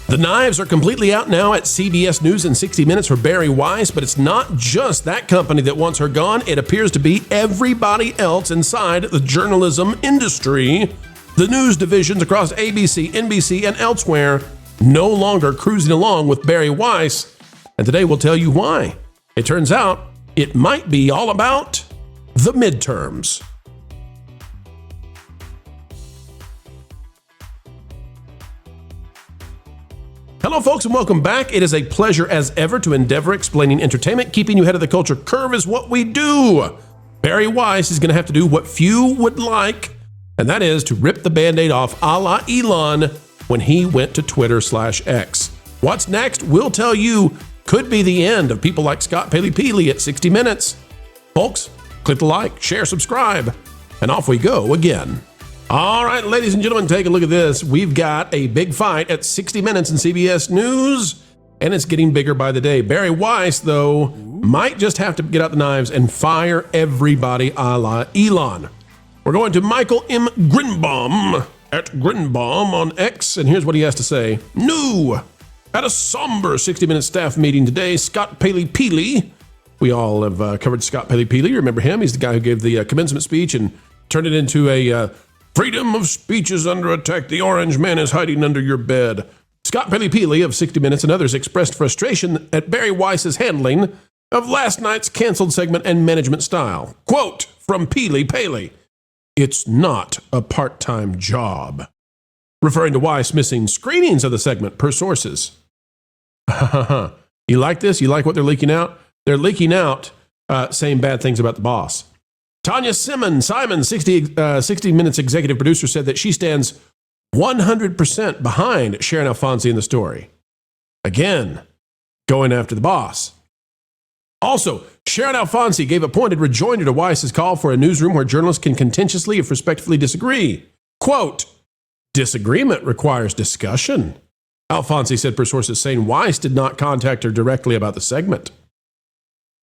The knives are completely out now at CBS News in 60 Minutes for Bari Weiss, but it's not just that company that wants her gone. It appears to be everybody else inside the journalism industry. The news divisions across ABC, NBC, and elsewhere no longer cruising along with Bari Weiss, and today we'll tell you why. It turns out it might be all about the midterms. Hello, folks, and welcome back. It is a pleasure as ever to endeavor explaining entertainment. Keeping you ahead of the culture curve is what we do. Bari Weiss is going to have to do what few would like, and that is to rip the Band-Aid off a la Elon when he went to Twitter/X. What's next? We'll tell you. Could be the end of people like Scott Paley at 60 Minutes. Folks, click the like, share, subscribe, and off we go again. All right, ladies and gentlemen, take a look at this. We've got a big fight at 60 Minutes in CBS News, and it's getting bigger by the day. Bari Weiss, though, might just have to get out the knives and fire everybody a la Elon. We're going to Michael M. Grinbaum at Grinbaum on X, and here's what he has to say. New! At a somber 60 Minute staff meeting today, Scott Paley. We all have covered Scott Paley. You remember him? He's the guy who gave the commencement speech and turned it into a freedom of speech is under attack. The orange man is hiding under your bed. Scott Paley of 60 Minutes and others expressed frustration at Bari Weiss's handling of last night's canceled segment and management style. Quote from Paley, "It's not a part-time job." Referring to Weiss missing screenings of the segment per sources. You like this? You like what they're leaking out? They're leaking out saying bad things about the boss. Tanya Simon, 60 Minutes executive producer, said that she stands 100% behind Sharon Alfonsi in the story. Again, going after the boss. Also, Sharon Alfonsi gave a pointed rejoinder to Weiss's call for a newsroom where journalists can contentiously, if respectfully, disagree. Quote, "Disagreement requires discussion," Alfonsi said per sources, saying Weiss did not contact her directly about the segment.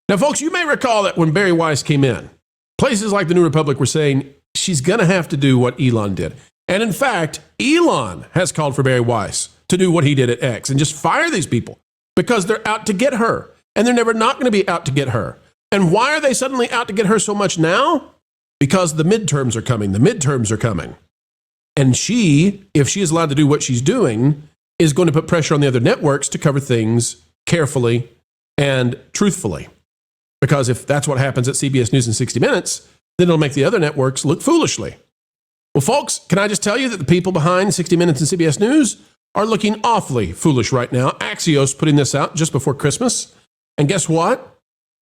Now, folks, you may recall that when Bari Weiss came in, places like the New Republic were saying she's going to have to do what Elon did. And in fact, Elon has called for Bari Weiss to do what he did at X and just fire these people because they're out to get her. And they're never not going to be out to get her. And why are they suddenly out to get her so much now? Because the midterms are coming. The midterms are coming. And she, if she is allowed to do what she's doing, is going to put pressure on the other networks to cover things carefully and truthfully. Because if that's what happens at CBS News in 60 Minutes, then it'll make the other networks look foolishly. Well, folks, can I just tell you that the people behind 60 Minutes and CBS News are looking awfully foolish right now. Axios putting this out just before Christmas. And guess what?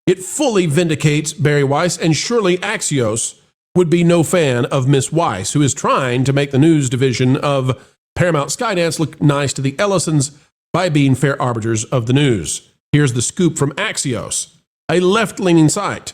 It fully vindicates Bari Weiss, and surely Axios would be no fan of Miss Weiss, who is trying to make the news division of Paramount Skydance look nice to the Ellisons by being fair arbiters of the news. Here's the scoop from Axios, a left-leaning site.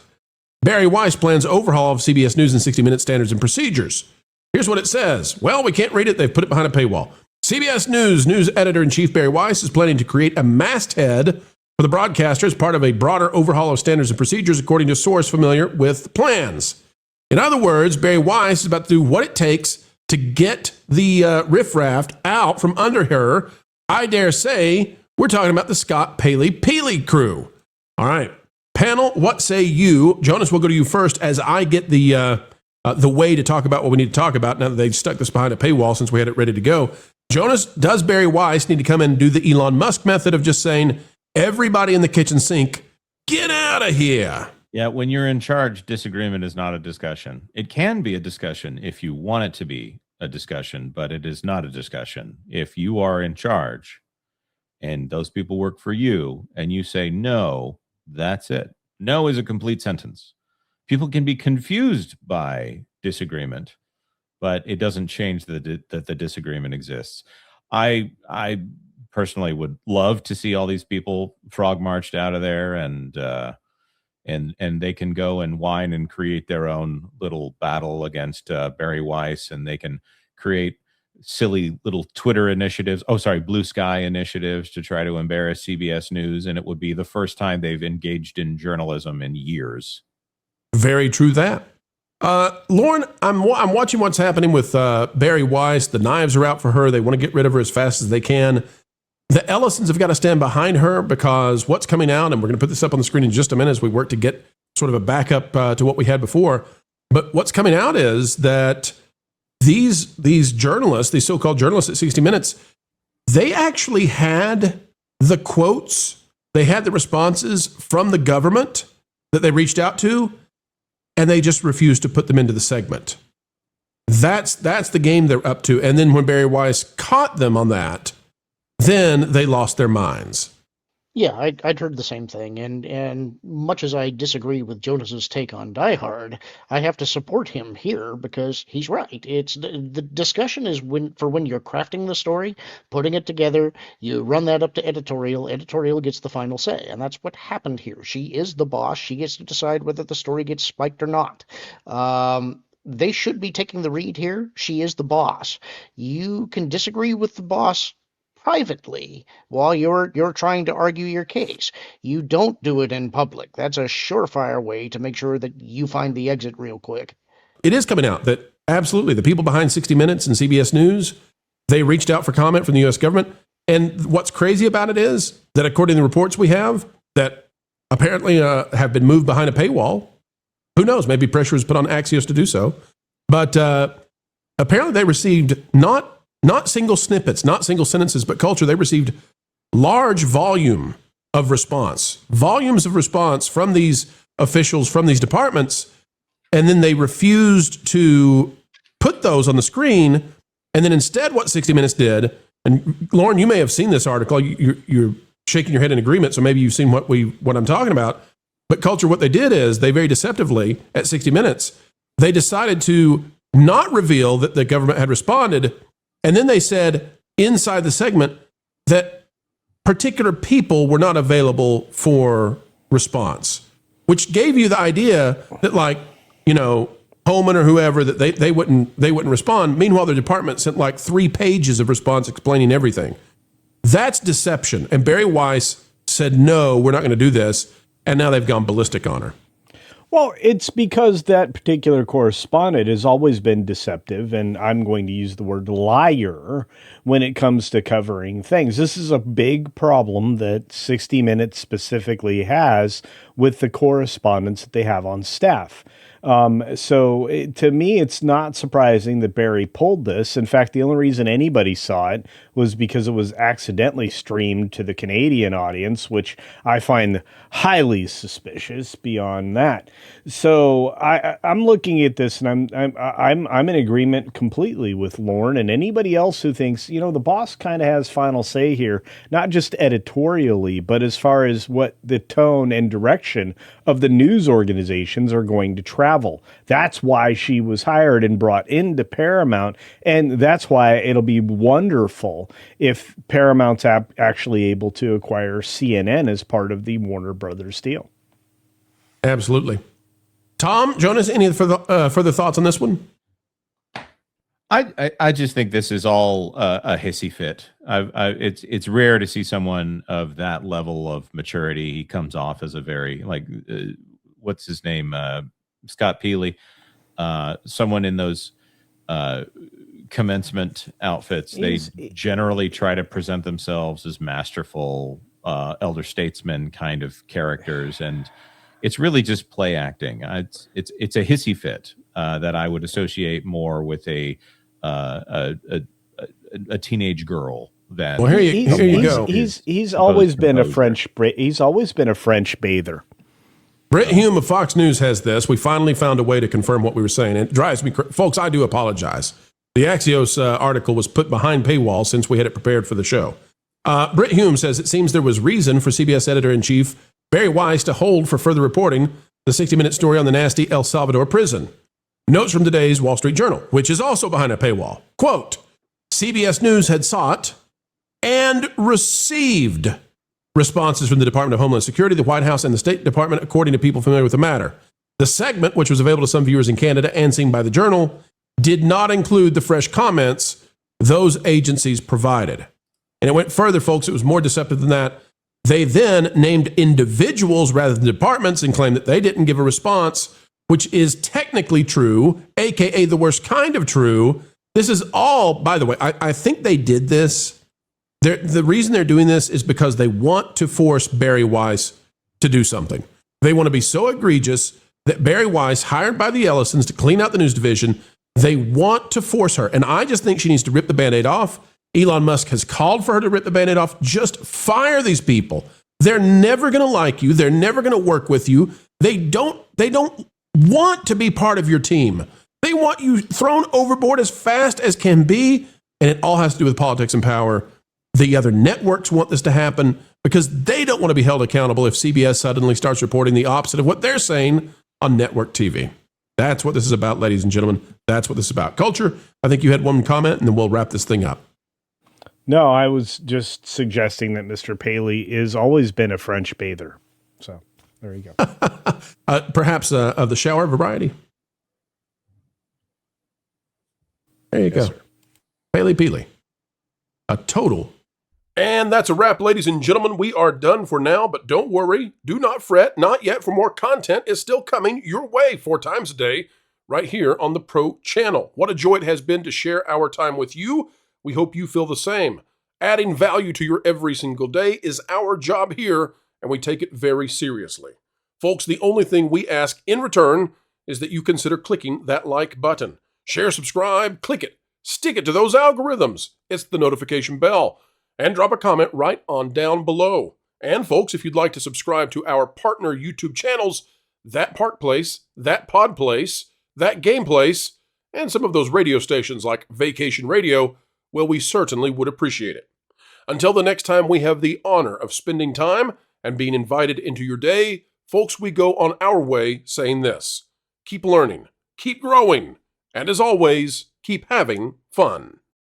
Bari Weiss plans overhaul of CBS News in 60 Minutes standards and procedures. Here's what it says. Well, we can't read it. They've put it behind a paywall. CBS News editor-in-chief Bari Weiss is planning to create a masthead for the broadcaster as part of a broader overhaul of standards and procedures, according to a source familiar with the plans. In other words, Bari Weiss is about to do what it takes to get the riffraff out from under her. I dare say we're talking about the Scott Paley crew. All right, panel, what say you? Jonas, we'll go to you first as I get the way to talk about what we need to talk about now that they've stuck this behind a paywall since we had it ready to go. Jonas, does Bari Weiss need to come in and do the Elon Musk method of just saying, everybody in the kitchen sink, get out of here? Yeah, when you're in charge, disagreement is not a discussion. It can be a discussion if you want it to be a discussion, but it is not a discussion. If you are in charge and those people work for you and you say no, that's it. No is a complete sentence. People can be confused by disagreement, but it doesn't change that the disagreement exists. I personally would love to see all these people frog marched out of there and they can go and whine and create their own little battle against Bari Weiss, and they can create silly little Twitter initiatives. Blue Sky initiatives to try to embarrass CBS News, and it would be the first time they've engaged in journalism in years. Very true that. Lauren, I'm watching what's happening with Bari Weiss. The knives are out for her. They want to get rid of her as fast as they can. the Ellisons have got to stand behind her, because what's coming out, and we're going to put this up on the screen in just a minute as we work to get sort of a backup to what we had before. But what's coming out is that these journalists, these so-called journalists at 60 Minutes, they actually had the quotes, they had the responses from the government that they reached out to, and they just refused to put them into the segment. That's the game they're up to. And then when Bari Weiss caught them on that, then they lost their minds. Yeah, I'd heard the same thing, and much as I disagree with Jonas's take on Die Hard, I have to support him here because he's right. It's the discussion is when you're crafting the story, putting it together, you run that up to editorial. Editorial gets the final say, and that's what happened here. She is the boss. She gets to decide whether the story gets spiked or not. They should be taking the read here. She is the boss. You can disagree with the boss privately while you're trying to argue your case. You don't do it in public. That's a surefire way to make sure that you find the exit real quick. It is coming out that absolutely the people behind 60 Minutes and CBS News, they reached out for comment from the U.S. government. And what's crazy about it is that according to the reports we have, that apparently have been moved behind a paywall. Who knows? Maybe pressure was put on Axios to do so. But apparently they received not single snippets, not single sentences, but culture. They received large volumes of response from these officials, from these departments, and then they refused to put those on the screen. And then instead what 60 Minutes did, and Lauren, you may have seen this article, you're shaking your head in agreement, so maybe you've seen what I'm talking about. But culture, what they did is they very deceptively, at 60 Minutes, they decided to not reveal that the government had responded. And then they said inside the segment that particular people were not available for response, which gave you the idea that, like, you know, Holman or whoever, that they wouldn't respond. Meanwhile, the department sent like 3 pages of response explaining everything. That's deception. And Bari Weiss said, no, we're not going to do this. And now they've gone ballistic on her. Well, it's because that particular correspondent has always been deceptive, and I'm going to use the word liar when it comes to covering things. This is a big problem that 60 Minutes specifically has with the correspondents that they have on staff. To me, it's not surprising that Bari pulled this. In fact, the only reason anybody saw it was because it was accidentally streamed to the Canadian audience, which I find highly suspicious beyond that. So I'm looking at this, and I'm in agreement completely with Lauren and anybody else who thinks, you know, the boss kind of has final say here, not just editorially, but as far as what the tone and direction of the news organizations are going to travel. That's why she was hired and brought into Paramount, and that's why it'll be wonderful if Paramount's actually able to acquire CNN as part of the Warner Brothers deal. Absolutely. Tom, Jonas, any further thoughts on this one? I just think this is all a hissy fit. It's rare to see someone of that level of maturity. He comes off as a very, like, what's his name? Scott Peely. Someone in those commencement outfits. They generally try to present themselves as masterful elder statesmen kind of characters, and it's really just play acting. It's a hissy fit that I would associate more with a teenage girl than. Well, here you go. He's always been a French. He's always been a French bather. Brett Hume of Fox News has this. We finally found a way to confirm what we were saying. It drives me crazy. Folks, I do apologize. The Axios article was put behind paywall since we had it prepared for the show. Brett Hume says it seems there was reason for CBS editor-in-chief Bari Weiss to hold for further reporting the 60-minute story on the nasty El Salvador prison. Notes from today's Wall Street Journal, which is also behind a paywall. Quote, CBS News had sought and received responses from the Department of Homeland Security, the White House, and the State Department, according to people familiar with the matter. The segment, which was available to some viewers in Canada and seen by the Journal, did not include the fresh comments those agencies provided. And it went further, folks. It was more deceptive than that. They then named individuals rather than departments and claimed that they didn't give a response, which is technically true, aka the worst kind of true. This is all, by the way, I think they did this The reason they're doing this is because they want to force Bari Weiss to do something. They want to be so egregious that Bari Weiss, hired by the Ellisons to clean out the news division, they want to force her. And I just think she needs to rip the Band-Aid off. Elon Musk has called for her to rip the Band-Aid off. Just fire these people. They're never going to like you. They're never going to work with you. They don't want to be part of your team. They want you thrown overboard as fast as can be. And it all has to do with politics and power. The other networks want this to happen because they don't want to be held accountable if CBS suddenly starts reporting the opposite of what they're saying on network TV. That's what this is about, ladies and gentlemen. That's what this is about. Culture, I think you had one comment, and then we'll wrap this thing up. No, I was just suggesting that Mr. Paley has always been a French bather. So there you go. Perhaps of the shower variety. There you go. Sir. Paley Peely. A total. And that's a wrap, ladies and gentlemen. We are done for now, but don't worry. Do not fret. Not yet, for more content is still coming your way 4 times a day right here on the Pro Channel. What a joy it has been to share our time with you. We hope you feel the same. Adding value to your every single day is our job here, and we take it very seriously. Folks, the only thing we ask in return is that you consider clicking that like button. Share, subscribe, click it. Stick it to those algorithms. It's the notification bell. And drop a comment right on down below. And folks, if you'd like to subscribe to our partner YouTube channels, That Park Place, That Pod Place, That Game Place, and some of those radio stations like Vacation Radio, well, we certainly would appreciate it. Until the next time we have the honor of spending time and being invited into your day, folks, we go on our way saying this: keep learning, keep growing, and as always, keep having fun.